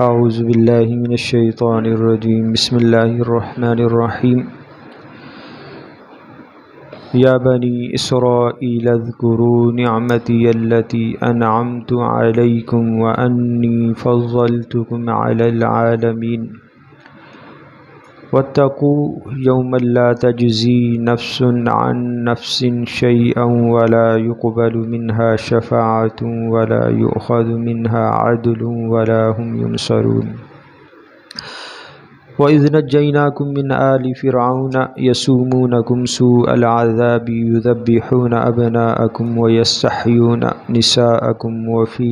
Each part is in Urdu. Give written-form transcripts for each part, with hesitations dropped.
اعوذ باللہ من الشیطان الرجیم بسم اللہ الرحمن الرحیم یا بنی اسرائیل اذکروا نعمتی التی انعمت علیکم وانی فضلتکم علی العالمین واتقوا یوما لا تجزی نفس عن نفس شیئا ولا يقبل منها شفاعة ولا يؤخذ منها عدل ولا هم ينصرون وَإِذْ نَجَّيْنَاكُمْ مِنْ آلِ فِرْعَوْنَ يَسُومُونَكُمْ سُوءَ الْعَذَابِ يُذَبِّحُونَ أَبْنَاءَكُمْ وَيَسْتَحْيُونَ نِسَاءَكُمْ وَفِي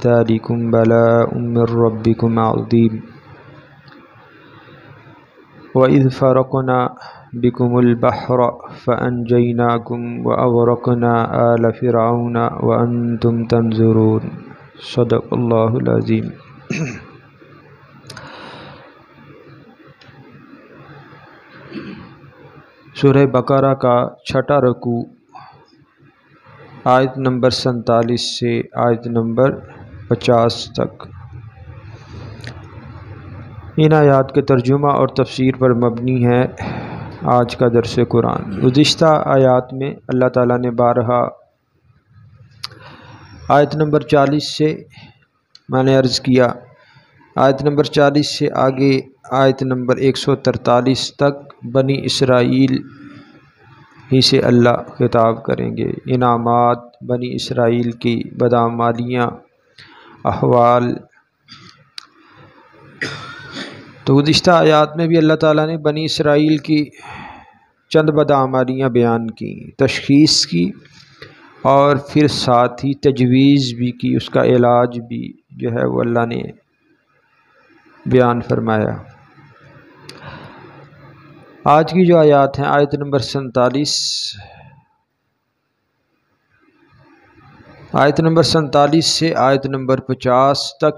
ذَلِكُمْ بَلَاءٌ مِّن رَّبِّكُمْ عَظِيمٌ وَإِذْ فَرَقْنَا بِكُمُ الْبَحْرَ فَأَنجَيْنَاكُمْ وَأَغْرَقْنَا آلَ فِرْعَوْنَ وَأَنْتُمْ تَنظُرُونَ صدق اللہ العظیم۔ سورہ بقرہ کا چھٹا رکوع آیت نمبر 47 سے آیت نمبر 50 تک۔ ان آیات کے ترجمہ اور تفسیر پر مبنی ہے آج کا درس قرآن۔ گزشتہ آیات میں اللہ تعالیٰ نے بارہا آیت نمبر 40 سے میں نے عرض کیا، آیت نمبر 40 سے آگے آیت نمبر 143 تک بنی اسرائیل ہی سے اللہ خطاب کریں گے۔ انعامات، بنی اسرائیل کی بدعمالیاں، احوال۔ تو گزشتہ آیات میں بھی اللہ تعالیٰ نے بنی اسرائیل کی چند بدعمالیاں بیان کی، تشخیص کی، اور پھر ساتھ ہی تجویز بھی کی، اس کا علاج بھی جو ہے وہ اللہ نے بیان فرمایا۔ آج کی جو آیات ہیں آیت نمبر 47 سے آیت نمبر 50 تک،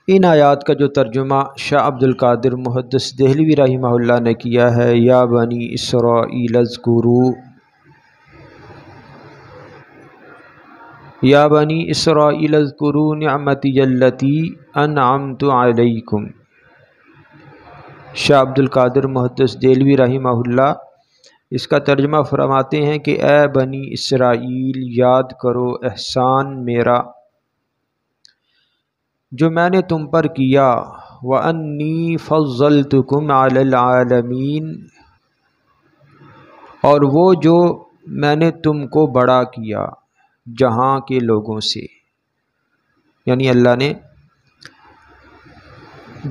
ان آیات کا جو ترجمہ شاہ عبد القادر محدث دہلوی رحمہ اللہ نے کیا ہے، یا بنی اسرائیل اذکروا، یا بنی اسرائیل اذکروا نعمتی التی انعمت علیکم۔ شاہ عبد القادر محدث دہلوی رحمہ اللہ اس کا ترجمہ فرماتے ہیں کہ اے بنی اسرائیل، یاد کرو احسان میرا جو میں نے تم پر کیا، وَأَنِّي فَضَّلْتُكُمْ عَلَى الْعَالَمِينَ، اور وہ جو میں نے تم کو بڑا کیا جہاں کے لوگوں سے، یعنی اللہ نے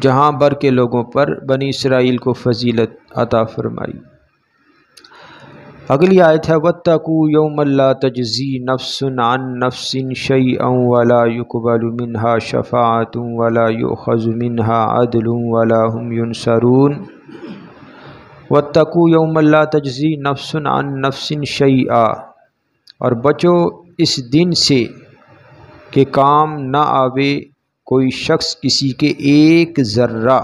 جہاں بھر کے لوگوں پر بنی اسرائیل کو فضیلت عطا فرمائی۔ اگلی آیت ہے وَاتَّقُوا يَوْمًا لَا تَجْزِي نَفْسٌ عَن نَفْسٍ شَيْئًا وَلَا يُقْبَلُ مِنْهَا شَفَاعَةٌ وَلَا يُؤْخَذُ مِنْهَا عَدْلٌ وَلَا هُمْ يُنصَرُونَ۔ وَاتَّقُوا يَوْمًا لَا تَجْزِي نَفْسٌ عَن نَفْسٍ شَيْئًا، اور بچو اس دن سے کہ کام نہ آوے کوئی شخص کسی کے ایک ذرہ،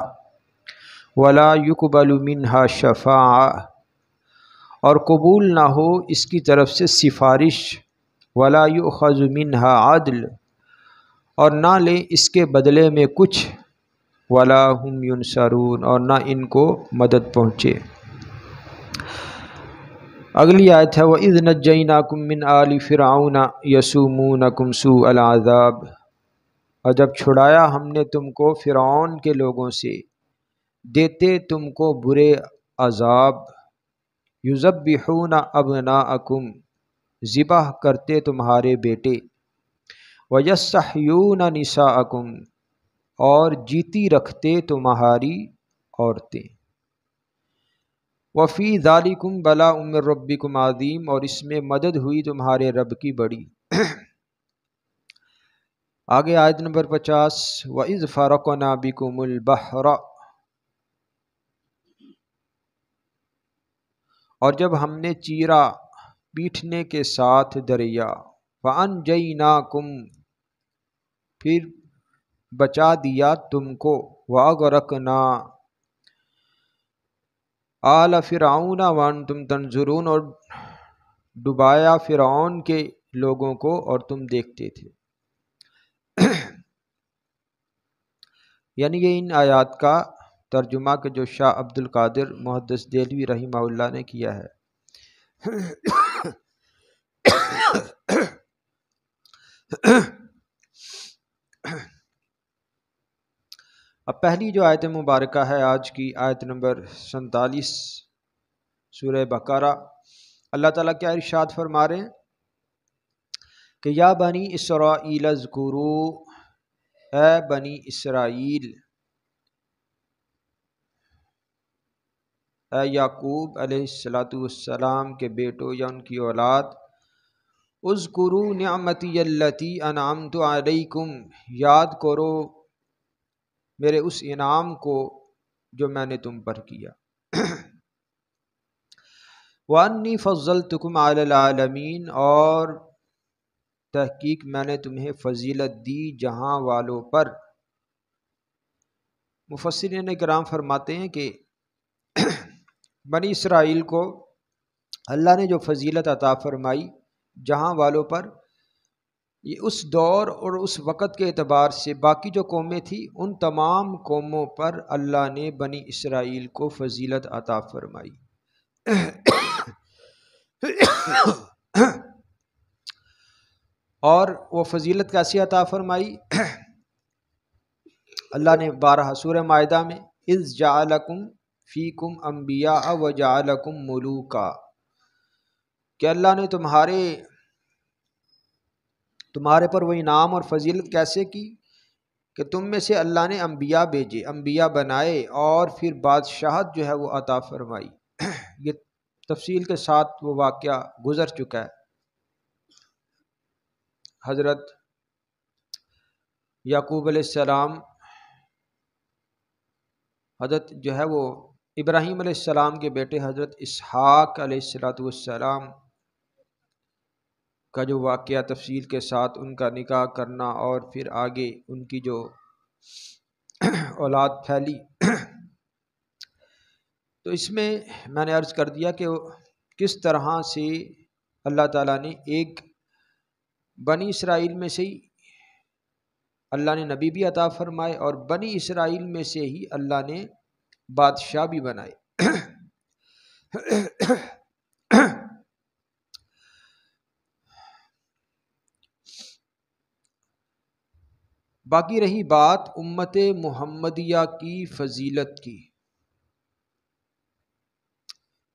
وَلَا يُقْبَلُ مِنْهَا شَفَاعَةٌ، اور قبول نہ ہو اس کی طرف سے سفارش، وَلَا يُؤْخَذُ مِنْهَا عَدْلٌ، اور نہ لے اس کے بدلے میں کچھ، وَلَا هُمْ يُنصَرُونَ، اور نہ ان کو مدد پہنچے۔ اگلی آیت ہے وَإِذْ نَجَّيْنَاكُمْ مِنْ آلِ فِرْعَوْنَ يَسُومُونَكُمْ سُوءَ الْعَذَابِ، اور جب چھڑایا ہم نے تم کو فرعون کے لوگوں سے، دیتے تم کو برے عذاب، یذبحون ابناءکم، ذبح کرتے تمہارے بیٹے، ویستحیون نساءکم، اور جیتی رکھتے تمہاری عورتیں، وفی ذالکم بلاء من ربکم عظیم، اور اس میں مدد ہوئی تمہارے رب کی بڑی۔ آگے آیت نمبر 50 وَإِذْ فَرَقْنَا بِكُمُ الْبَحْرَ، اور جب ہم نے چیرا پیٹنے کے ساتھ دریا، فَأَنْجَيْنَاكُمْ، پھر بچا دیا تم کو، وَأَغْرَقْنَا آلَ فِرْعَوْنَ وَأَنْتُمْ تَنْظُرُونَ، اور ڈبایا فرعون کے لوگوں کو اور تم دیکھتے تھے۔ یعنی یہ ان آیات کا ترجمہ کہ جو شاہ عبد القادر محدث دہلوی رحمہ اللہ نے کیا ہے۔ اب پہلی جو آیت مبارکہ ہے آج کی، آیت نمبر 47 سورہ بقرہ، اللہ تعالیٰ کیا ارشاد فرما رہے ہیں کہ یا بنی اسرائیل اذکروا، اے بنی اسرائیل، اے یعقوب علیہ السلام کے بیٹوں یا ان کی اولاد، اذکروا نعمتی التی انعمت علیکم، یاد کرو میرے اس انعام کو جو میں نے تم پر کیا۔ وَأَنِّي فَضَّلْتُكُمْ عَلَى الْعَالَمِينَ، اور تحقیق میں نے تمہیں فضیلت دی جہاں والوں پر۔ مفسرین کرام فرماتے ہیں کہ بنی اسرائیل کو اللہ نے جو فضیلت عطا فرمائی جہاں والوں پر، یہ اس دور اور اس وقت کے اعتبار سے باقی جو قومیں تھیں ان تمام قوموں پر اللہ نے بنی اسرائیل کو فضیلت عطا فرمائی۔ اور وہ فضیلت کیسی عطا فرمائی؟ اللہ نے بارہا سورہ مائدہ میں اذ جعلکم فیکم انبیاء وجعلکم ملوکا، کہ اللہ نے تمہارے پر وہ انعام اور فضیلت کیسے کی کہ تم میں سے اللہ نے انبیاء بھیجے، انبیاء بنائے، اور پھر بادشاہت جو ہے وہ عطا فرمائی۔ یہ تفصیل کے ساتھ وہ واقعہ گزر چکا ہے۔ حضرت یعقوب علیہ السلام، حضرت جو ہے وہ ابراہیم علیہ السلام کے بیٹے حضرت اسحاق علیہ السلام کا جو واقعہ تفصیل کے ساتھ ان کا نکاح کرنا اور پھر آگے ان کی جو اولاد پھیلی، تو اس میں نے عرض کر دیا کہ کس طرح سے اللہ تعالیٰ نے ایک بنی اسرائیل میں سے ہی اللہ نے نبی بھی عطا فرمائے اور بنی اسرائیل میں سے ہی اللہ نے بادشاہ بھی بنائے۔ باقی رہی بات امت محمدیہ کی فضیلت کی،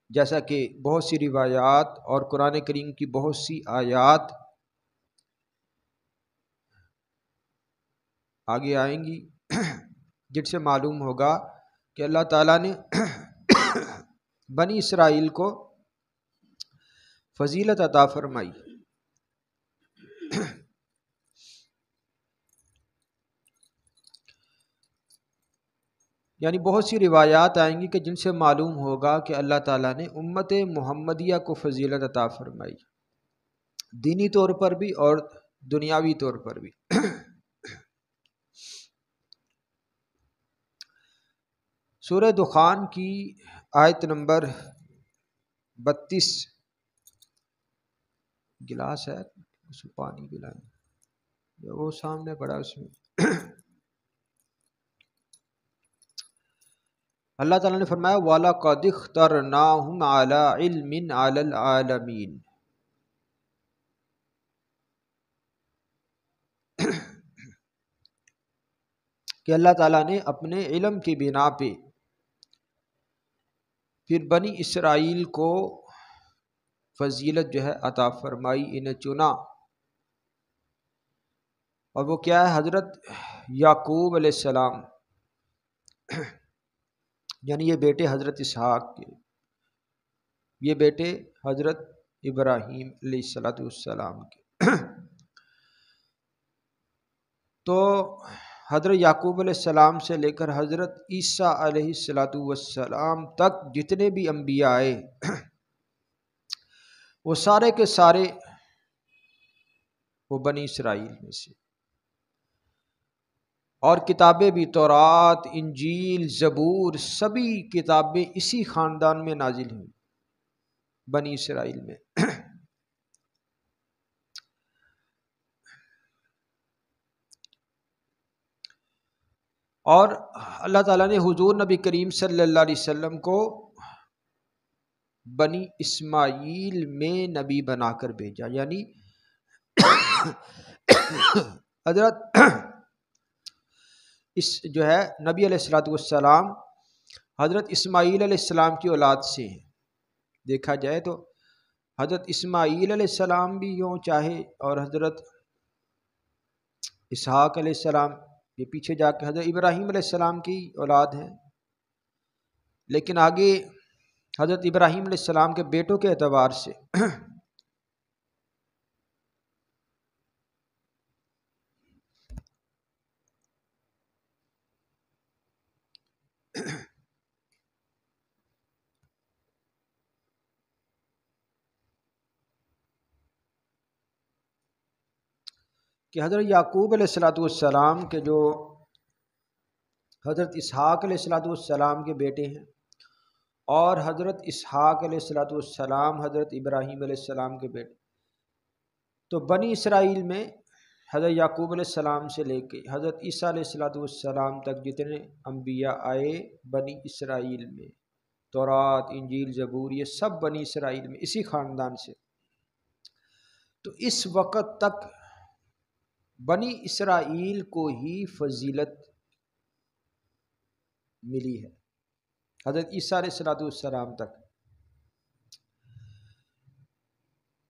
جیسا کہ بہت سی روایات اور قرآن کریم کی بہت سی آیات آگے آئیں گی جن سے معلوم ہوگا کہ اللہ تعالیٰ نے بنی اسرائیل کو فضیلت عطا فرمائی۔ یعنی بہت سی روایات آئیں گی کہ جن سے معلوم ہوگا کہ اللہ تعالیٰ نے امت محمدیہ کو فضیلت عطا فرمائی، دینی طور پر بھی اور دنیاوی طور پر بھی۔ سورہ دخان کی آیت نمبر 32، گلاس ہے اس میں پانی پلائیں، وہ سامنے پڑا اس میں۔ اللہ تعالیٰ نے فرمایا وَلَقَدِ اخْتَرْنَاهُمْ عَلَىٰ عِلْمٍ عَلَى الْعَالَمِينَ، کہ اللہ تعالیٰ نے اپنے علم کی بنا پہ پھر بنی اسرائیل کو فضیلت جو ہے عطا فرمائی، انہیں چنا۔ اور وہ کیا ہے؟ حضرت یعقوب علیہ السلام، یعنی یہ بیٹے حضرت اسحاق کے، یہ بیٹے حضرت ابراہیم علیہ السلام کے۔ تو حضرت یعقوب علیہ السلام سے لے کر حضرت عیسیٰ علیہ السلام تک جتنے بھی انبیاء آئے وہ سارے کے سارے وہ بنی اسرائیل میں سے، اور کتابیں بھی تورات، انجیل، زبور، سبھی کتابیں اسی خاندان میں نازل ہوئی، بنی اسرائیل میں۔ اور اللہ تعالیٰ نے حضور نبی کریم صلی اللہ علیہ وسلم کو بنی اسماعیل میں نبی بنا کر بھیجا، یعنی حضرت اس جو ہے نبی علیہ الصلوۃ والسلام حضرت اسماعیل علیہ السلام کی اولاد سے ہیں۔ دیکھا جائے تو حضرت اسماعیل علیہ السلام بھی یوں چاہے اور حضرت اسحاق علیہ السلام یہ پیچھے جا کے حضرت ابراہیم علیہ السلام کی اولاد ہیں، لیکن آگے حضرت ابراہیم علیہ السلام کے بیٹوں کے اعتبار سے کہ حضرت یعقوب علیہ الصلوۃ والسلام کے جو حضرت اسحاق علیہ الصلوۃ والسلام کے بیٹے ہیں، اور حضرت اسحاق علیہ الصلوۃ والسلام حضرت ابراہیم علیہ السلام کے بیٹے، تو بنی اسرائیل میں حضرت یعقوب علیہ السلام سے لے کے حضرت عیسیٰ علیہ الصلوۃ والسلام تک جتنے انبیاء آئے بنی اسرائیل میں، تورات، انجیل، زبور، یہ سب بنی اسرائیل میں اسی خاندان سے۔ تو اس وقت تک بنی اسرائیل کو ہی فضیلت ملی ہے، حضرت عیسیٰ علیہ الصلوۃ والسلام تک۔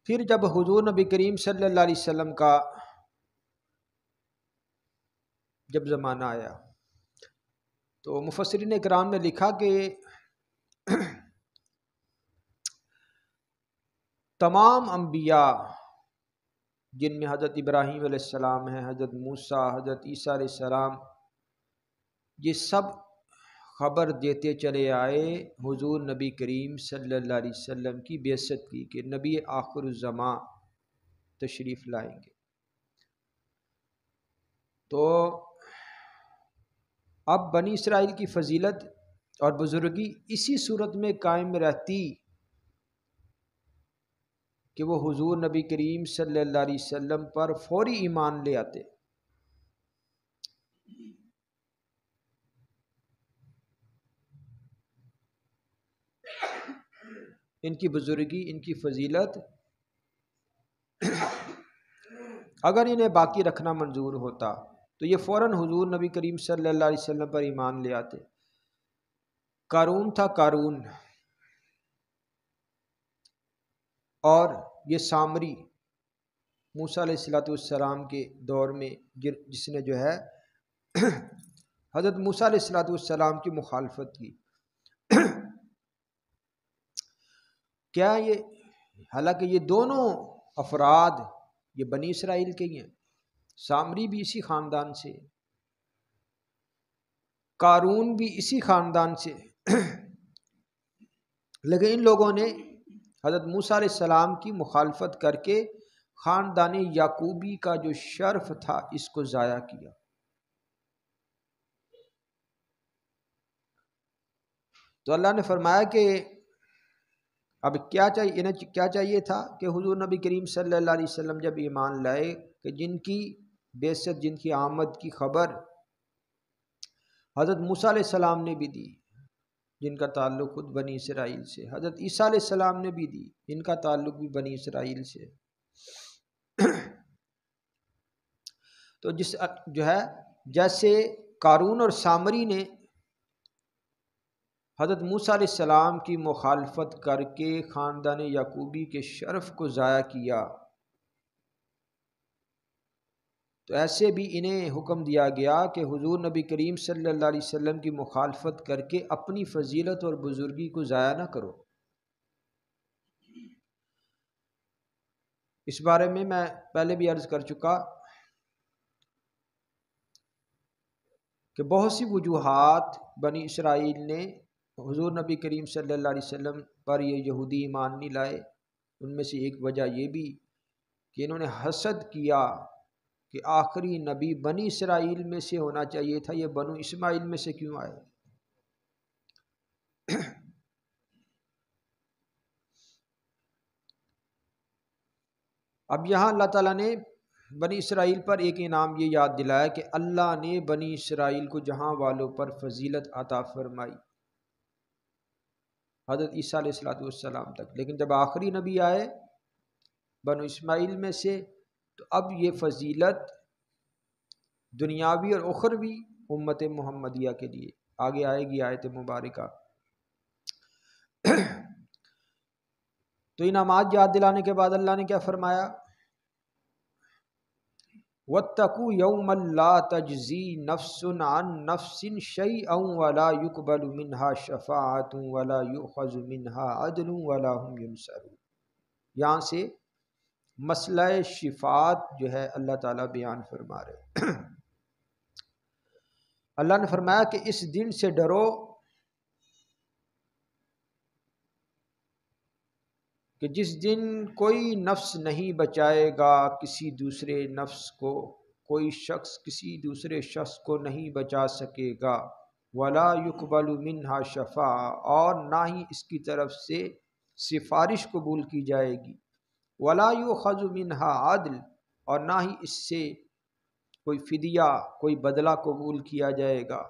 پھر جب حضور نبی کریم صلی اللہ علیہ وسلم کا جب زمانہ آیا تو مفسرین کرام نے لکھا کہ تمام انبیاء جن میں حضرت ابراہیم علیہ السلام ہیں، حضرت موسیٰ، حضرت عیسیٰ علیہ السلام، یہ سب خبر دیتے چلے آئے حضور نبی کریم صلی اللہ علیہ وسلم کی بعثت کی کہ نبی آخر الزماں تشریف لائیں گے۔ تو اب بنی اسرائیل کی فضیلت اور بزرگی اسی صورت میں قائم رہتی کہ وہ حضور نبی کریم صلی اللہ علیہ وسلم پر فوری ایمان لے آتے۔ ان کی بزرگی، ان کی فضیلت اگر انہیں باقی رکھنا منظور ہوتا تو یہ فوراً حضور نبی کریم صلی اللہ علیہ وسلم پر ایمان لے آتے۔ قارون تھا، قارون، اور یہ سامری موسیٰ علیہ الصلوۃ والسلام کے دور میں جس نے جو ہے حضرت موسیٰ علیہ الصلوۃ والسلام کی مخالفت کی۔ کیا یہ حالانکہ یہ دونوں افراد یہ بنی اسرائیل کے ہی ہیں، سامری بھی اسی خاندان سے، قارون بھی اسی خاندان سے، لیکن ان لوگوں نے حضرت موسیٰ علیہ السلام کی مخالفت کر کے خاندان یعقوبی کا جو شرف تھا اس کو ضائع کیا۔ تو اللہ نے فرمایا کہ اب کیا چاہیے، انہیں کیا چاہیے تھا کہ حضور نبی کریم صلی اللہ علیہ وسلم جب ایمان لائے کہ جن کی بعثت، جن کی آمد کی خبر حضرت موسیٰ علیہ السلام نے بھی دی، جن کا تعلق خود بنی اسرائیل سے، حضرت عیسیٰ علیہ السلام نے بھی دی، ان کا تعلق بھی بنی اسرائیل سے، تو جس جو ہے جیسے قارون اور سامری نے حضرت موسیٰ علیہ السلام کی مخالفت کر کے خاندان یعقوبی کے شرف کو ضائع کیا، تو ایسے بھی انہیں حکم دیا گیا کہ حضور نبی کریم صلی اللہ علیہ وسلم کی مخالفت کر کے اپنی فضیلت اور بزرگی کو ضائع نہ کرو۔ اس بارے میں پہلے بھی عرض کر چکا کہ بہت سی وجوہات بنی اسرائیل نے حضور نبی کریم صلی اللہ علیہ وسلم پر یہ یہودی ایمان نہیں لائے، ان میں سے ایک وجہ یہ بھی کہ انہوں نے حسد کیا کہ آخری نبی بنی اسرائیل میں سے ہونا چاہیے تھا، یہ بنو اسماعیل میں سے کیوں آئے۔ اب یہاں اللہ تعالیٰ نے بنی اسرائیل پر ایک انعام یہ یاد دلایا کہ اللہ نے بنی اسرائیل کو جہاں والوں پر فضیلت عطا فرمائی حضرت عیسیٰ علیہ السلام تک، لیکن جب آخری نبی آئے بنو اسماعیل میں سے تو اب یہ فضیلت دنیاوی اور اخروی امت محمدیہ کے لیے آگے آئے گی آیت مبارکہ۔ تو انعامات یاد دلانے کے بعد اللہ نے کیا فرمایا؟ وَاتَّقُوا يَوْمًا لَا تَجْزِي نَفْسٌ عَن نَفْسٍ شَيْئًا وَلَا يُقْبَلُ مِنْهَا شَفَاعَةٌ وَلَا يُؤْخَذُ مِنْهَا عَدْلٌ وَلَا هُمْ يُنصَرُونَ۔ یہاں سے مسئلہ شفاعت جو ہے اللہ تعالیٰ بیان فرما رہے ہیں۔ اللہ نے فرمایا کہ اس دن سے ڈرو کہ جس دن کوئی نفس نہیں بچائے گا کسی دوسرے نفس کو، کوئی شخص کسی دوسرے شخص کو نہیں بچا سکے گا، ولا یقبل منہا شفاعہ، اور نہ ہی اس کی طرف سے سفارش قبول کی جائے گی، ولا یؤخذ منہا عدل، اور نہ ہی اس سے کوئی فدیہ کوئی بدلہ قبول کیا جائے گا،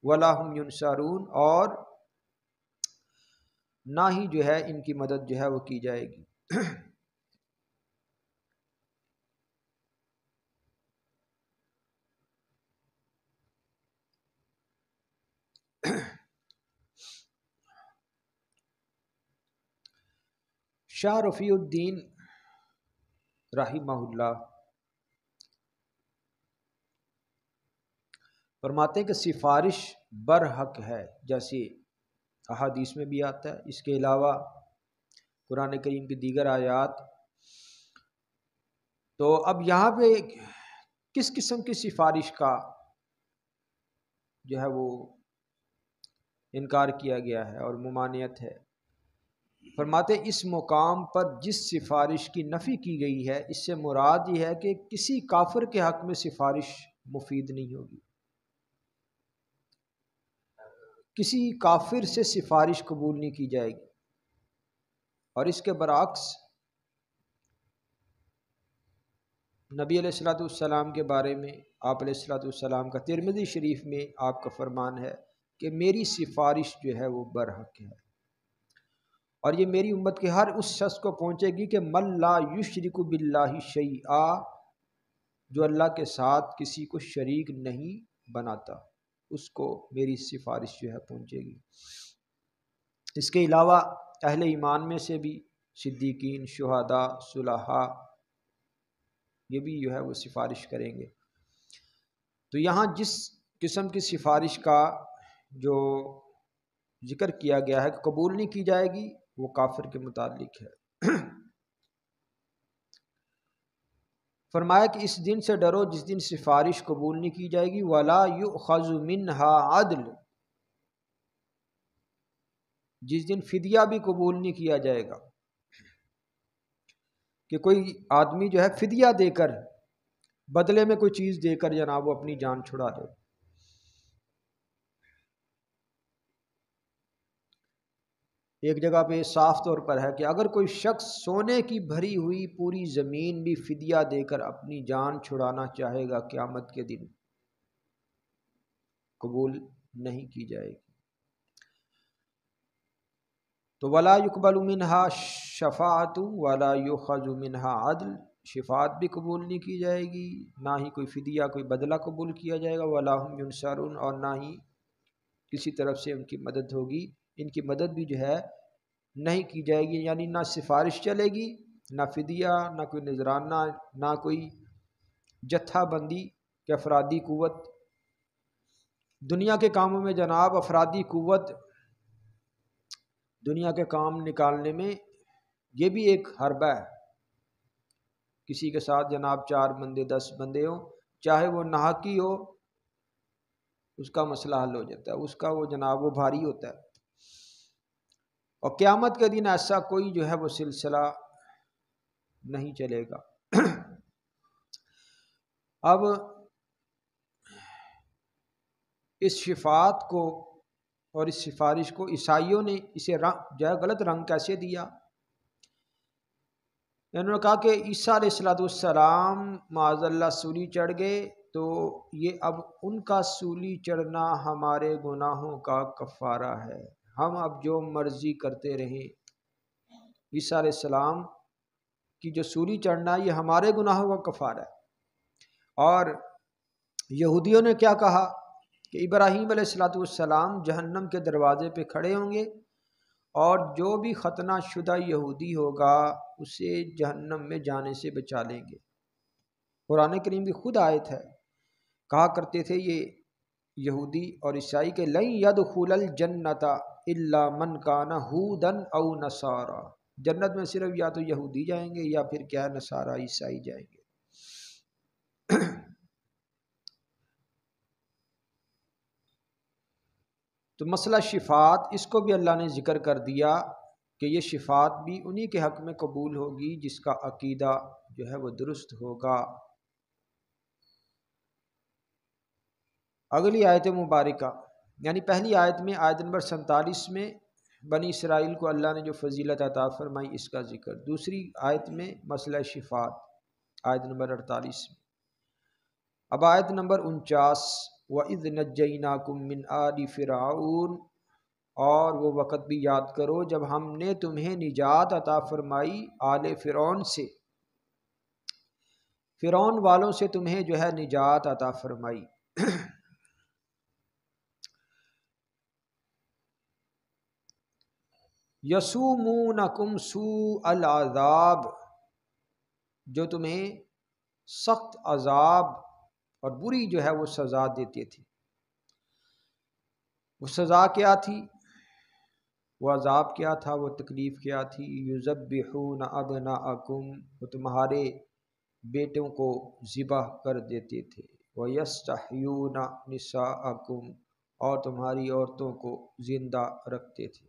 ولا ہم ینصرون، اور نہ ہی جو ہے ان کی مدد جو ہے وہ کی جائے گی۔ شاہ رفیع الدین رحمہ اللہ فرماتے ہیں کہ سفارش برحق ہے، جیسے احادیث میں بھی آتا ہے، اس کے علاوہ قرآن کریم کی دیگر آیات۔ تو اب یہاں پہ کس قسم کی سفارش کا جو ہے وہ انکار کیا گیا ہے اور ممانعت ہے؟ فرماتے اس مقام پر جس سفارش کی نفی کی گئی ہے اس سے مراد یہ ہے کہ کسی کافر کے حق میں سفارش مفید نہیں ہوگی، کسی کافر سے سفارش قبول نہیں کی جائے گی، اور اس کے برعکس نبی علیہ الصلوۃ والسلام کے بارے میں آپ علیہ الصلوۃ والسلام کا ترمذی شریف میں آپ کا فرمان ہے کہ میری سفارش جو ہے وہ برحق ہے، اور یہ میری امت کے ہر اس شخص کو پہنچے گی کہ من لا یشرک باللہ شیئا، جو اللہ کے ساتھ کسی کو شریک نہیں بناتا، اس کو میری سفارش جو ہے پہنچے گی۔ اس کے علاوہ اہل ایمان میں سے بھی صدیقین، شہداء، صلحاء، یہ بھی جو ہے وہ سفارش کریں گے۔ تو یہاں جس قسم کی سفارش کا جو ذکر کیا گیا ہے کہ قبول نہیں کی جائے گی، وہ کافر کے متعلق ہے۔ فرمایا کہ اس دن سے ڈرو جس دن سفارش قبول نہیں کی جائے گی، ولا یؤخذ منها عدل، جس دن فدیہ بھی قبول نہیں کیا جائے گا، کہ کوئی آدمی جو ہے فدیہ دے کر، بدلے میں کوئی چیز دے کر جناب وہ اپنی جان چھڑا دے۔ ایک جگہ پہ صاف طور پر ہے کہ اگر کوئی شخص سونے کی بھری ہوئی پوری زمین بھی فدیہ دے کر اپنی جان چھڑانا چاہے گا، قیامت کے دن قبول نہیں کی جائے گی۔ تو ولا یقبل منها شفاعت ولا یؤخذ منها عدل، شفاعت بھی قبول نہیں کی جائے گی، نہ ہی کوئی فدیہ کوئی بدلہ قبول کیا جائے گا، ولا هم ینصرون، اور نہ ہی کسی طرف سے ان کی مدد ہوگی، ان کی مدد بھی جو ہے نہیں کی جائے گی، یعنی نہ سفارش چلے گی، نہ فدیہ، نہ کوئی نذرانہ، نہ کوئی جتھا بندی کہ افرادی قوت۔ دنیا کے کاموں میں جناب افرادی قوت، دنیا کے کام نکالنے میں یہ بھی ایک حربہ ہے۔ کسی کے ساتھ جناب 4 بندے 10 بندے ہوں، چاہے وہ ناحقی ہو، اس کا مسئلہ حل ہو جاتا ہے، اس کا وہ جناب وہ بھاری ہوتا ہے۔ اور قیامت کے دن ایسا کوئی جو ہے وہ سلسلہ نہیں چلے گا۔ اب اس شفاعت کو اور اس سفارش کو عیسائیوں نے اسے جو ہے غلط رنگ کیسے دیا؟ انہوں نے کہا کہ عیسیٰ علیہ السلام معاذ اللہ سولی چڑھ گئے تو یہ اب ان کا سولی چڑھنا ہمارے گناہوں کا کفارہ ہے، ہم اب جو مرضی کرتے رہیں۔ عیسیٰ علیہ السلام کی جو سولی چڑھنا یہ ہمارے گناہوں کا کفارہ ہے۔ اور یہودیوں نے کیا کہا کہ ابراہیم علیہ السلام جہنم کے دروازے پہ کھڑے ہوں گے اور جو بھی ختنہ شدہ یہودی ہوگا اسے جہنم میں جانے سے بچا لیں گے۔ قرآن کریم کی خود آیت ہے، کہا کرتے تھے یہ یہودی اور عیسائی کہ لن يدخل الجنت الا من کان ہودا او نصارا، جنت میں صرف یا تو یہودی جائیں گے یا پھر کیا نصارا عیسائی جائیں گے۔ تو مسئلہ شفاعت اس کو بھی اللہ نے ذکر کر دیا کہ یہ شفاعت بھی انہی کے حق میں قبول ہوگی جس کا عقیدہ جو ہے وہ درست ہوگا۔ اگلی آیت مبارکہ یعنی پہلی آیت میں آیت نمبر 47 میں بنی اسرائیل کو اللہ نے جو فضیلت عطا فرمائی اس کا ذکر، دوسری آیت میں مسئلہ شفاعت آیت نمبر 48 میں۔ اب آیت نمبر 49 وَإِذْ نَجَّيْنَاكُم مِّنْ آلِ فِرْعَوْنَ، اور وہ وقت بھی یاد کرو جب ہم نے تمہیں نجات عطا فرمائی آل فرعون سے، فرعون والوں سے تمہیں جو ہے نجات عطا فرمائی۔ یسومونکم سوء العذاب، جو تمہیں سخت عذاب اور بری جو ہے وہ سزا دیتے تھے۔ وہ سزا کیا تھی، وہ عذاب کیا تھا، وہ تکلیف کیا تھی؟ یذبحون ابناءکم، وہ تمہارے بیٹوں کو ذبح کر دیتے تھے، ویستحیون نساءکم، اور تمہاری عورتوں کو زندہ رکھتے تھے۔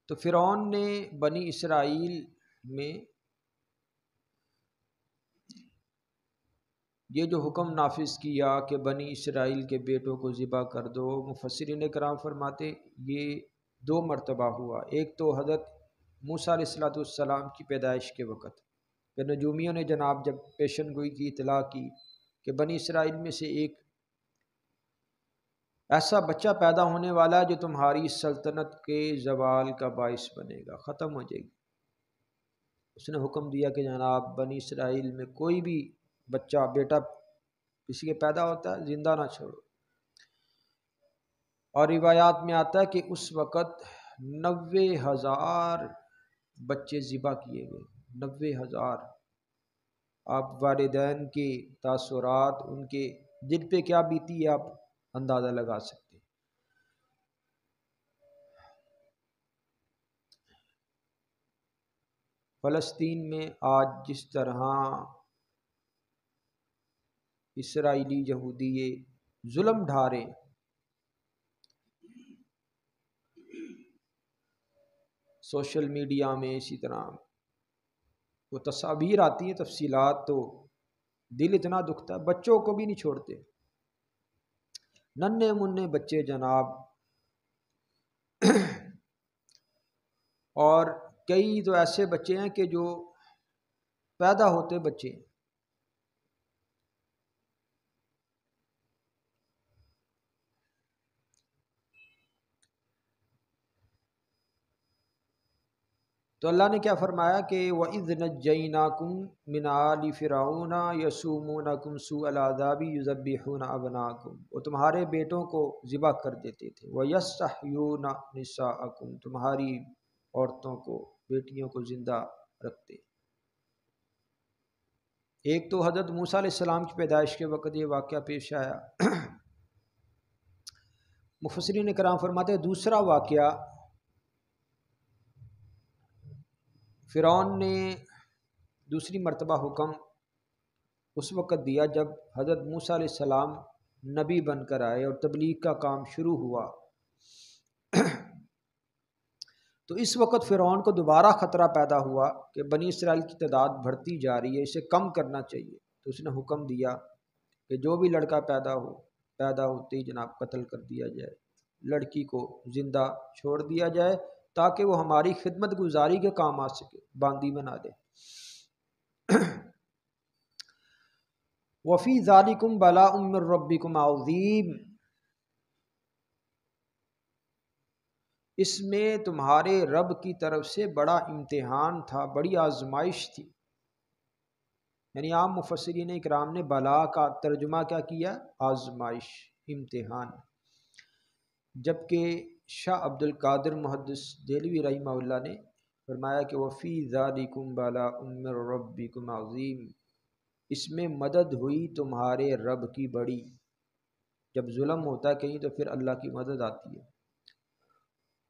تو فرعون نے بنی اسرائیل میں یہ جو حکم نافذ کیا کہ بنی اسرائیل کے بیٹوں کو ذبح کر دو، مفسرین کرام فرماتے یہ دو مرتبہ ہوا۔ ایک تو حضرت موسیٰ علیہ السلام کی پیدائش کے وقت کہ نجومیوں نے جناب جب پیشن گوئی کی اطلاع کی کہ بنی اسرائیل میں سے ایک ایسا بچہ پیدا ہونے والا ہے جو تمہاری سلطنت کے زوال کا باعث بنے گا، ختم ہو جائے گی۔ اس نے حکم دیا کہ جناب بنی اسرائیل میں کوئی بھی بچہ بیٹا کسی کے پیدا ہوتا ہے زندہ نہ چھوڑو۔ اور روایات میں آتا ہے کہ اس وقت 90,000 بچے ذبح کیے گئے، 90,000۔ آپ والدین کے تاثرات ان کے دل پہ کیا بیتی ہے آپ اندازہ لگا سکتے ہیں۔ فلسطین میں آج جس طرح اسرائیلی یہودی ظلم ڈھا رہے ہیں، سوشل میڈیا میں اسی طرح وہ تصاویر آتی ہیں، تفصیلات تو دل اتنا دکھتا ہے، بچوں کو بھی نہیں چھوڑتے، ننھے منھے بچے جناب۔ اور کئی تو ایسے بچے ہیں کہ جو پیدا ہوتے بچے ہیں۔ تو اللہ نے کیا فرمایا کہ وَإِذْ نَجَّيْنَاكُم مِّنْ آلِ فِرْعَوْنَ يَسُومُونَكُمْ سُوءَ الْعَذَابِ يُذَبِّحُونَ أَبْنَاءَكُمْ، وہ تمہارے بیٹوں کو ذبح کر دیتے تھے، وَيَسْتَحْيُونَ نِسَاءَكُمْ، تمہاری عورتوں کو بیٹیوں کو زندہ رکھتے۔ ایک تو حضرت موسیٰ علیہ السلام کی پیدائش کے وقت یہ واقعہ پیش آیا۔ مفسرین کرام فرماتے ہیں دوسرا واقعہ فرعون نے دوسری مرتبہ حکم اس وقت دیا جب حضرت موسیٰ علیہ السلام نبی بن کر آئے اور تبلیغ کا کام شروع ہوا۔ تو اس وقت فرعون کو دوبارہ خطرہ پیدا ہوا کہ بنی اسرائیل کی تعداد بڑھتی جا رہی ہے، اسے کم کرنا چاہیے۔ تو اس نے حکم دیا کہ جو بھی لڑکا پیدا ہوتے ہی جناب قتل کر دیا جائے، لڑکی کو زندہ چھوڑ دیا جائے تاکہ وہ ہماری خدمت گزاری کے کام آ سکے، باندی بنا دے۔ وفی ذالکم بلاء من ربکم عظیم، اس میں تمہارے رب کی طرف سے بڑا امتحان تھا، بڑی آزمائش تھی۔ یعنی عام مفسرین اکرام نے بلا کا ترجمہ کیا کیا؟ آزمائش، امتحان۔ جبکہ شاہ عبد القادر محدث دہلوی رحمہ اللہ نے فرمایا کہ وفی ذالکم بلاء من ربکم عظیم، اس میں مدد ہوئی تمہارے رب کی بڑی۔ جب ظلم ہوتا ہے کہیں تو پھر اللہ کی مدد آتی ہے،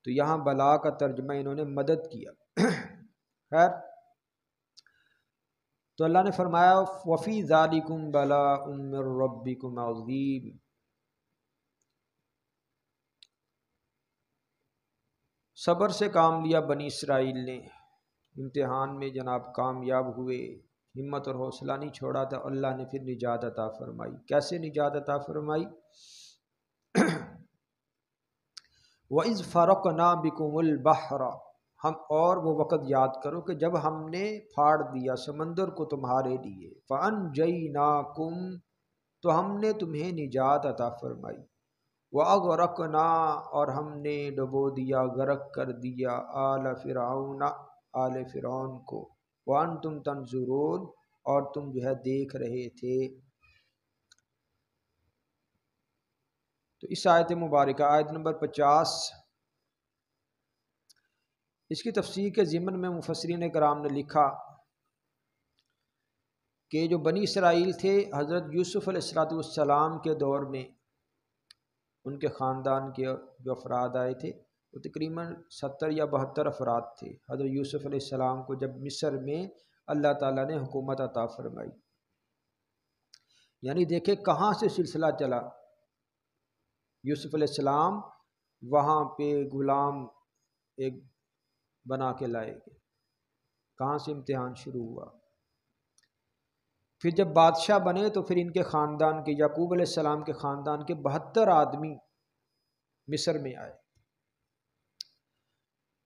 تو یہاں بلا کا ترجمہ انہوں نے مدد کیا۔ خیر، تو اللہ نے فرمایا وفی ذالکم بلاء من ربکم عظیم، صبر سے کام لیا بنی اسرائیل نے، امتحان میں جناب کامیاب ہوئے، ہمت اور حوصلہ نہیں چھوڑا، تو اللہ نے پھر نجات عطا فرمائی۔ کیسے نجات عطا فرمائی؟ وَإِذْ فَرَقْنَا بِكُمُ الْبَحْرَ، ہم اور وہ وقت یاد کرو کہ جب ہم نے پھاڑ دیا سمندر کو تمہارے لیے، فَأَنْجَيْنَاكُمْ، تو ہم نے تمہیں نجات عطا فرمائی، وَأَغْرَقْنَا، اور ہم نے ڈبو دیا، غرق کر دیا، آلَ فرعون، آل فرعون کو، وَأَنْتُمْ تَنْظُرُونَ، اور تم جو ہے دیکھ رہے تھے۔ تو اس آیت مبارکہ آیت نمبر 50، اس کی تفسیر کے ضمن میں مفسرین کرام نے لکھا کہ جو بنی اسرائیل تھے حضرت یوسف علیہ السلام کے دور میں ان کے خاندان کے جو افراد آئے تھے وہ تقریباً 70 یا 72 افراد تھے۔ حضرت یوسف علیہ السلام کو جب مصر میں اللہ تعالیٰ نے حکومت عطا فرمائی، یعنی دیکھیں کہاں سے سلسلہ چلا۔ یوسف علیہ السلام وہاں پہ غلام ایک بنا کے لائے گئے، کہاں سے امتحان شروع ہوا۔ پھر جب بادشاہ بنے تو پھر ان کے خاندان کے، یعقوب علیہ السلام کے خاندان کے 72 آدمی مصر میں آئے۔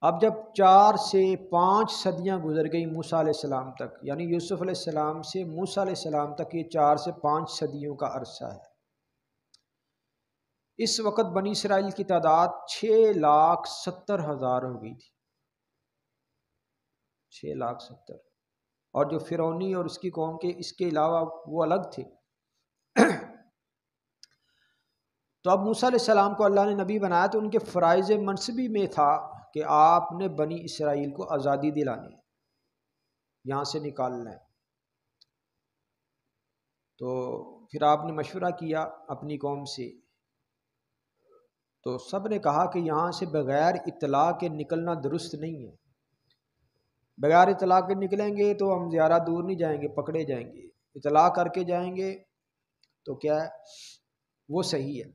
اب جب 4 سے 5 صدیاں گزر گئی موسیٰ علیہ السلام تک، یعنی یوسف علیہ السلام سے موسیٰ علیہ السلام تک یہ 4 سے 5 صدیوں کا عرصہ ہے۔ اس وقت بنی اسرائیل کی تعداد 6,70,000 ہو گئی تھی، 6,70,000، اور جو فرعونی اور اس کی قوم کے اس کے علاوہ وہ الگ تھے۔ تو اب موسیٰ علیہ السلام کو اللہ نے نبی بنایا تو ان کے فرائض منصبی میں تھا کہ آپ نے بنی اسرائیل کو آزادی دلانی ہے، یہاں سے نکالنا ہے۔ تو پھر آپ نے مشورہ کیا اپنی قوم سے، تو سب نے کہا کہ یہاں سے بغیر اطلاع کے نکلنا درست نہیں ہے، بغیر اطلاع کے نکلیں گے تو ہم زیادہ دور نہیں جائیں گے، پکڑے جائیں گے، اطلاع کر کے جائیں گے تو کیا ہے وہ صحیح ہے۔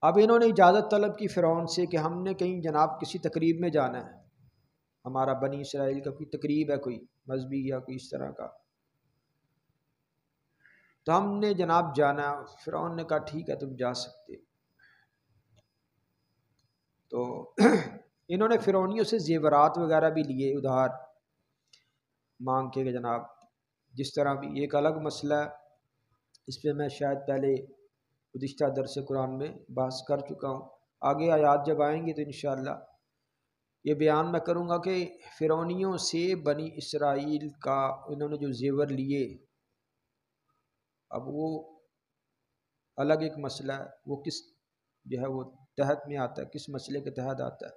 اب انہوں نے اجازت طلب کی فرعون سے کہ ہم نے کہیں جناب کسی تقریب میں جانا ہے، ہمارا بنی اسرائیل کا کوئی تقریب ہے، کوئی مذہبی یا کوئی اس طرح کا، تو ہم نے جناب جانا۔ فرعون نے کہا ٹھیک ہے تم جا سکتے۔ تو انہوں نے فرعونیوں سے زیورات وغیرہ بھی لیے ادھار مانگ کے، جناب جس طرح بھی ایک الگ مسئلہ ہے، اس پہ میں شاید پہلے گزشتہ درس قرآن میں بحث کر چکا ہوں، آگے آیات جب آئیں گی تو انشاءاللہ یہ بیان میں کروں گا کہ فرعونیوں سے بنی اسرائیل کا انہوں نے جو زیور لیے، اب وہ الگ ایک مسئلہ ہے، وہ کس جو ہے وہ تحت میں آتا ہے، کس مسئلے کے تحت آتا ہے۔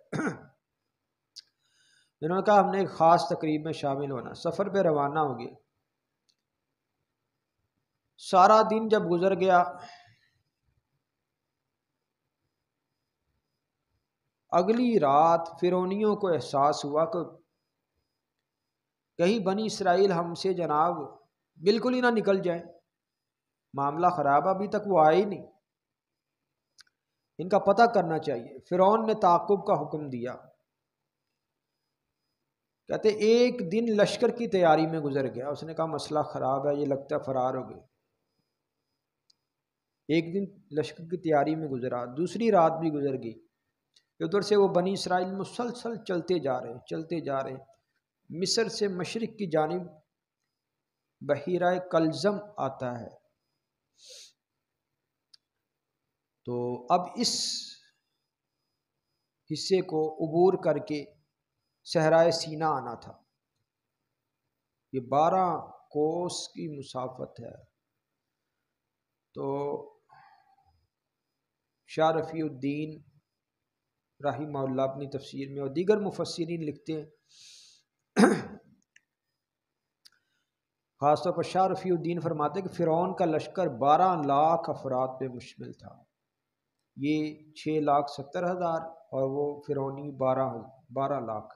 انہوں نے کہا ہم نے ایک خاص تقریب میں شامل ہونا، سفر پہ روانہ ہو گئے۔ سارا دن جب گزر گیا، اگلی رات فرعونیوں کو احساس ہوا کہ کہیں بنی اسرائیل ہم سے جناب بالکل ہی نہ نکل جائیں، معاملہ خراب، ابھی تک وہ آئے ہی نہیں، ان کا پتہ کرنا چاہیے۔ فرعون نے تعاقب کا حکم دیا، کہتے ایک دن لشکر کی تیاری میں گزر گیا، اس نے کہا مسئلہ خراب ہے، یہ لگتا ہے فرار ہو گئے۔ ایک دن لشکر کی تیاری میں گزرا، دوسری رات بھی گزر گئی، ادھر سے وہ بنی اسرائیل مسلسل چلتے جا رہے مصر سے مشرق کی جانب بحیرہ کلزم آتا ہے، تو اب اس حصے کو عبور کر کے صحرائے سینا آنا تھا۔ یہ 12 کوس کی مسافت ہے۔ تو شاہ رفیع الدین رحمہ اللہ اپنی تفسیر میں اور دیگر مفسرین لکھتے ہیں، خاص طور پر شاہ رفیع الدین فرماتے ہیں کہ فرعون کا لشکر 12 لاکھ افراد پہ مشتمل تھا، یہ 6,70,000 اور وہ فرعونی 12 لاکھ۔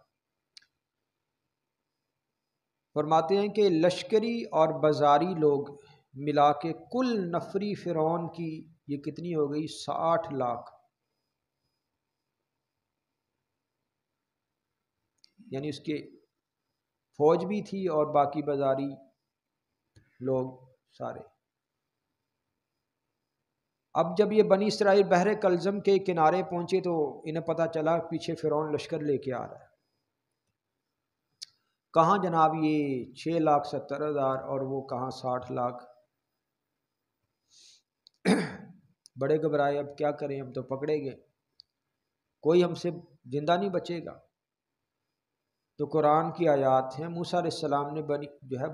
فرماتے ہیں کہ لشکری اور بازاری لوگ ملا کے کل نفری فرعون کی یہ کتنی ہو گئی؟ 60 لاکھ، یعنی اس کے فوج بھی تھی اور باقی بازاری لوگ سارے۔ اب جب یہ بنی اسرائیل بحر کلزم کے کنارے پہنچے تو انہیں پتہ چلا پیچھے فرعون لشکر لے کے آ رہا ہے۔ کہاں جناب یہ 6,70,000 اور وہ کہاں 60 لاکھ؟ بڑے گھبرائے، اب کیا کریں، ہم تو پکڑے گئے، کوئی ہم سے زندہ نہیں بچے گا۔ تو قرآن کی آیات ہیں، موسیٰ علیہ السلام نے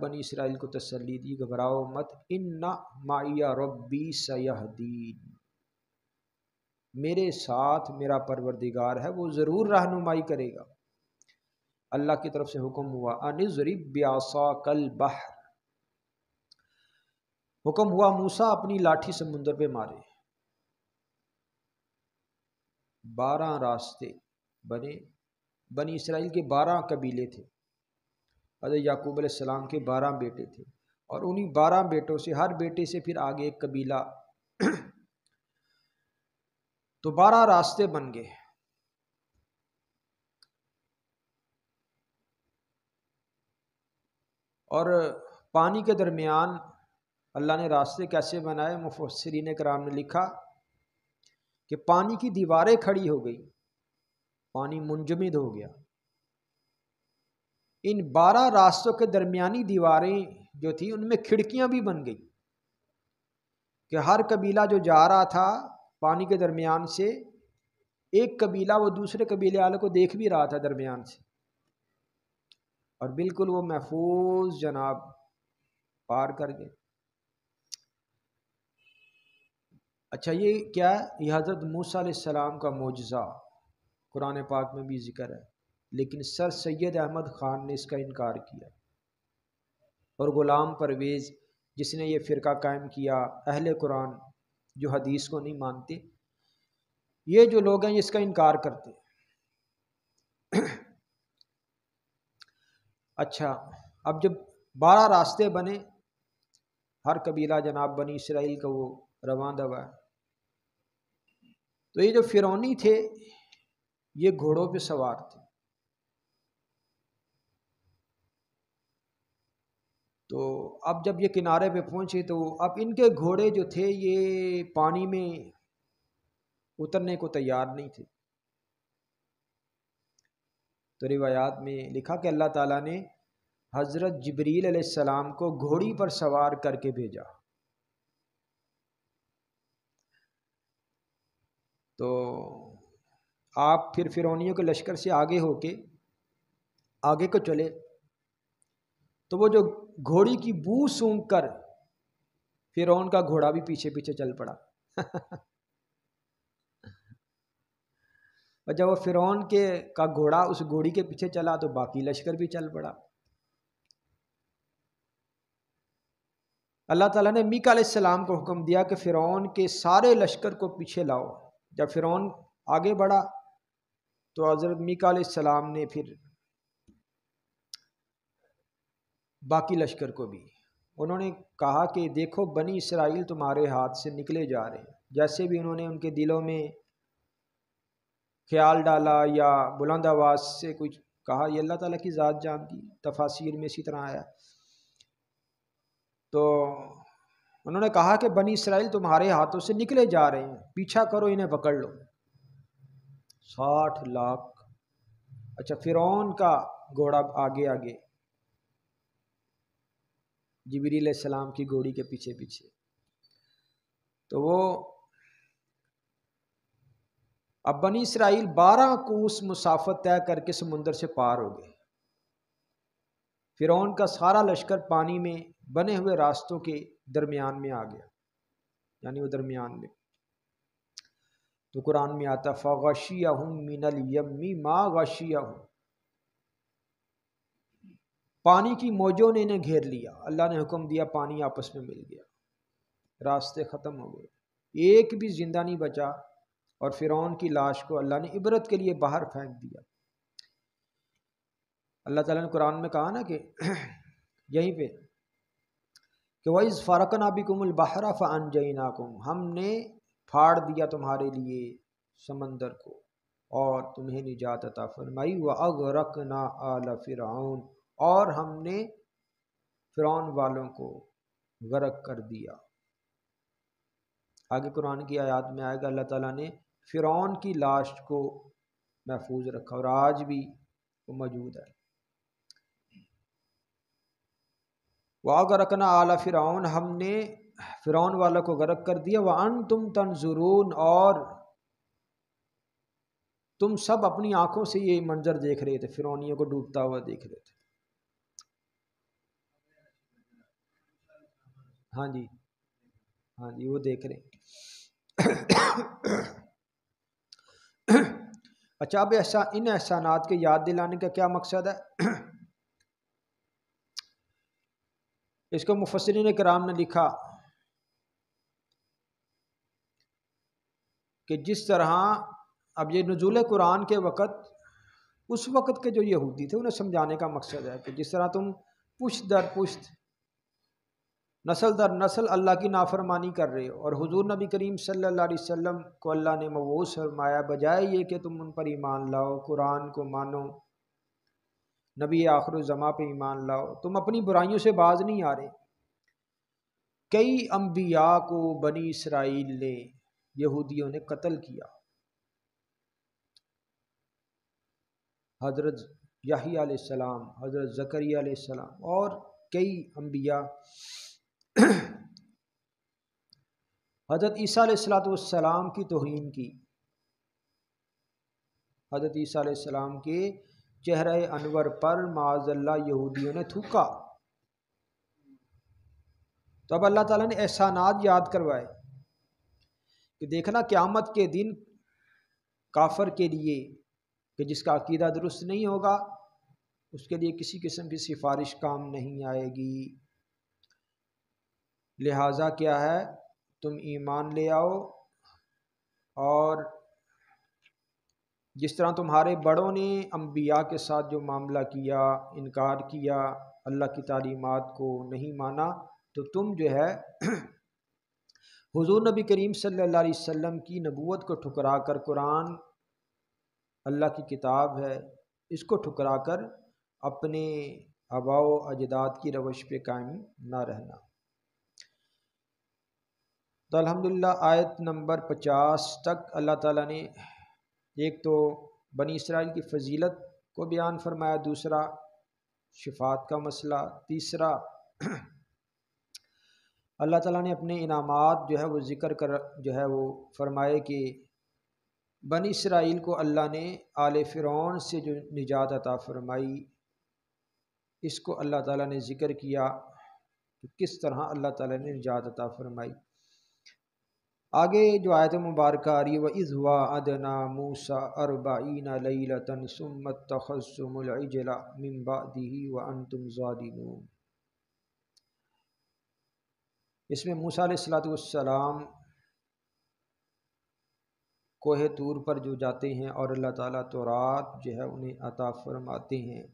بنی اسرائیل کو تسلی دی، گھبراؤ مت، ان معی ربی سیہدین، میرے ساتھ میرا پروردگار ہے، وہ ضرور رہنمائی کرے گا۔ اللہ کی طرف سے حکم ہوا ان اضرب بعصاک البحر، حکم ہوا موسیٰ اپنی لاٹھی سمندر پہ مارے۔ 12 راستے بنے، بنی اسرائیل کے 12 قبیلے تھے، حضرت یعقوب علیہ السلام کے 12 بیٹے تھے، اور انہی 12 بیٹوں سے ہر بیٹے سے پھر آگے ایک قبیلہ، تو 12 راستے بن گئے۔ اور پانی کے درمیان اللہ نے راستے کیسے بنائے؟ مفسرین کرام نے لکھا کہ پانی کی دیواریں کھڑی ہو گئی، پانی منجمد ہو گیا۔ ان 12 راستوں کے درمیانی دیواریں جو تھی ان میں کھڑکیاں بھی بن گئی کہ ہر قبیلہ جو جا رہا تھا پانی کے درمیان سے، ایک قبیلہ وہ دوسرے قبیلے والے کو دیکھ بھی رہا تھا درمیان سے، اور بالکل وہ محفوظ جناب پار کر گئے۔ اچھا یہ کیا ہے؟ یہ حضرت موسیٰ علیہ السلام کا معجزہ قرآن پاک میں بھی ذکر ہے، لیکن سر سید احمد خان نے اس کا انکار کیا، اور غلام پرویز جس نے یہ فرقہ قائم کیا، اہل قرآن جو حدیث کو نہیں مانتے، یہ جو لوگ ہیں اس کا انکار کرتے۔ اچھا اب جب 12 راستے بنے، ہر قبیلہ جناب بنی اسرائیل کا وہ رواں دوا ہے، تو یہ جو فرعونی تھے یہ گھوڑوں پہ سوار تھے، تو اب جب یہ کنارے پہ پہنچے تو اب ان کے گھوڑے جو تھے یہ پانی میں اترنے کو تیار نہیں تھے۔ تو روایات میں لکھا کہ اللہ تعالیٰ نے حضرت جبریل علیہ السلام کو گھوڑی پر سوار کر کے بھیجا، تو آپ پھر فرعونیوں کے لشکر سے آگے ہو کے آگے کو چلے، تو وہ جو گھوڑی کی بو سونگھ کر فرعون کا گھوڑا بھی پیچھے پیچھے چل پڑا۔ اور جب وہ فرعون کا گھوڑا اس گھوڑی کے پیچھے چلا تو باقی لشکر بھی چل پڑا۔ اللہ تعالیٰ نے میکا علیہ السلام کو حکم دیا کہ فرعون کے سارے لشکر کو پیچھے لاؤ۔ جب فرعون آگے بڑھا تو حضرت میکا علیہ السلام نے پھر باقی لشکر کو بھی انہوں نے کہا کہ دیکھو بنی اسرائیل تمہارے ہاتھ سے نکلے جا رہے ہیں، جیسے بھی انہوں نے ان کے دلوں میں خیال ڈالا یا بلند آواز سے کچھ کہا، یہ اللہ تعالیٰ کی ذات جانتی، تفاسیر میں اسی طرح آیا۔ تو انہوں نے کہا کہ بنی اسرائیل تمہارے ہاتھوں سے نکلے جا رہے ہیں، پیچھا کرو، انہیں پکڑ لو۔ 60 لاکھ۔ اچھا، فرعون کا گھوڑا آگے آگے، جبریل علیہ السلام کی گھوڑی کے پیچھے پیچھے، تو وہ اب بنی اسرائیل 12 کوس مسافت طے کر کے سمندر سے پار ہو گئے۔ فرعون کا سارا لشکر پانی میں بنے ہوئے راستوں کے درمیان میں آ گیا، یعنی وہ درمیان میں۔ تو قرآن میں آتا فَغَشِيَهُم مِّنَ الْيَمِّ مَا غَشِيَهُم، پانی کی موجوں نے انہیں گھیر لیا، اللہ نے حکم دیا، پانی آپس میں مل گیا، راستے ختم ہو گئے، ایک بھی زندہ نہیں بچا، اور فرعون کی لاش کو اللہ نے عبرت کے لیے باہر پھینک دیا۔ اللہ تعالیٰ نے قرآن میں کہا نا کہ یہیں پہ کہ وَإِذْ فَرَقْنَا بِكُمُ الْبَحْرَ فَأَنْجَيْنَاكُمْ، ہم نے پھاڑ دیا تمہارے لیے سمندر کو اور تمہیں نجات عطا فرمائی، وَأَغْرَقْنَا آلَ فِرْعَوْنَ، اور ہم نے فرعون والوں کو غرق کر دیا۔ آگے قرآن کی آیات میں آئے گا اللہ تعالیٰ نے فرعون کی لاش کو محفوظ رکھا، اور آج بھی وہ موجود ہے۔ وَأَغْرَقْنَا آلَ فِرْعَوْنَ، ہم نے فرعون والوں کو غرق کر دیا، وَأَنْتُمْ تَنْظُرُونَ، اور تم سب اپنی آنکھوں سے یہ منظر دیکھ رہے تھے، فرعونیوں کو ڈوبتا ہوا دیکھ رہے تھے۔ ہاں جی، ہاں جی، وہ دیکھ رہے ہیں۔ اچھا، اب ان احسانات کے یاد دلانے کا کیا مقصد ہے؟ اس کو مفسرین کرام نے لکھا کہ جس طرح اب یہ نزول قرآن کے وقت، اس وقت کے جو یہودی تھے انہیں سمجھانے کا مقصد ہے کہ جس طرح تم پشت در پشت، نسل در نسل اللہ کی نافرمانی کر رہے ہو، اور حضور نبی کریم صلی اللہ علیہ وسلم کو اللہ نے مبعوث فرمایا، بجائے یہ کہ تم ان پر ایمان لاؤ، قرآن کو مانو، نبی آخر الزماں پہ ایمان لاؤ، تم اپنی برائیوں سے باز نہیں آ رہے۔ کئی انبیاء کو بنی اسرائیل نے، یہودیوں نے قتل کیا۔ حضرت یحییٰ علیہ السلام، حضرت زکریا علیہ السلام، اور کئی انبیاء، حضرت عیسیٰ علیہ السلام کی توہین کی، حضرت عیسیٰ علیہ السلام کے چہرہ انور پر معاذ اللہ یہودیوں نے تھوکا۔ تو اب اللہ تعالیٰ نے احسانات یاد کروائے کہ دیکھنا قیامت کے دن کافر کے لیے، کہ جس کا عقیدہ درست نہیں ہوگا، اس کے لیے کسی قسم کی سفارش کام نہیں آئے گی۔ لہٰذا کیا ہے، تم ایمان لے آؤ، اور جس طرح تمہارے بڑوں نے انبیاء کے ساتھ جو معاملہ کیا، انکار کیا، اللہ کی تعلیمات کو نہیں مانا، تو تم جو ہے حضور نبی کریم صلی اللہ علیہ وسلم کی نبوت کو ٹھکرا کر، قرآن اللہ کی کتاب ہے، اس کو ٹھکرا کر اپنے آباء و اجداد کی روش پہ قائم نہ رہنا۔ تو الحمدللہ آیت نمبر 50 تک اللہ تعالیٰ نے ایک تو بنی اسرائیل کی فضیلت کو بیان فرمایا، دوسرا شفاعت کا مسئلہ، تیسرا اللہ تعالیٰ نے اپنے انعامات جو ہے وہ ذکر کر جو ہے وہ فرمائے کہ بنی اسرائیل کو اللہ نے آل فرعون سے جو نجات عطا فرمائی، اس کو اللہ تعالیٰ نے ذکر کیا کہ کس طرح اللہ تعالیٰ نے نجات عطا فرمائی۔ آگے جو آیت مبارکہ آ رہی ہے وَإِذْ وَعَدْنَا مُوسَىٰ 40 لَيْلَةً ثُمَّ اتَّخَذْتُمُ الْعِجْلَ مِن بَعْدِهِ وَأَنْتُمْ ظَالِمُونَ، اس میں موسیٰ علیہ السلام کوہ طور پر جو جاتے ہیں اور اللہ تعالیٰ تورات جو ہے انہیں عطا فرماتے ہیں،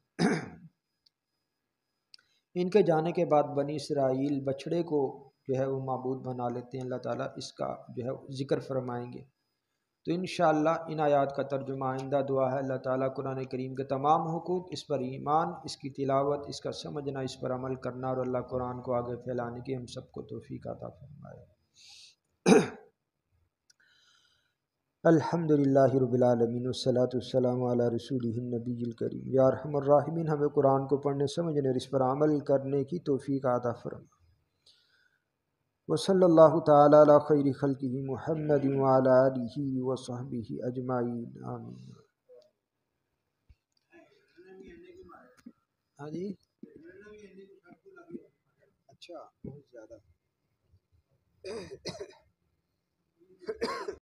ان کے جانے کے بعد بنی اسرائیل بچھڑے کو جو ہے وہ معبود بنا لیتے ہیں، اللہ تعالیٰ اس کا جو ہے ذکر فرمائیں گے۔ تو انشاءاللہ ان آیات کا ترجمہ آئندہ دعا ہے اللہ تعالیٰ قرآن کریم کے تمام حقوق، اس پر ایمان، اس کی تلاوت، اس کا سمجھنا، اس پر عمل کرنا، اور اللہ قرآن کو آگے پھیلانے کی ہم سب کو توفیق عطا فرمائے۔ الحمدللہ رب العالمین والصلاة والسلام علی رسولہ النبی الکریم۔ یا ارحم الراحمین، ہمیں قرآن کو پڑھنے، سمجھنے اور اس پر عمل کرنے کی توفیق عطا فرمائے۔ وصلی اللہ تعالی علی خیر خلقہ محمد وعلی آلہ وصحبہ اجمعین، آمین۔ ہاں جی، اچھا، بہت زیادہ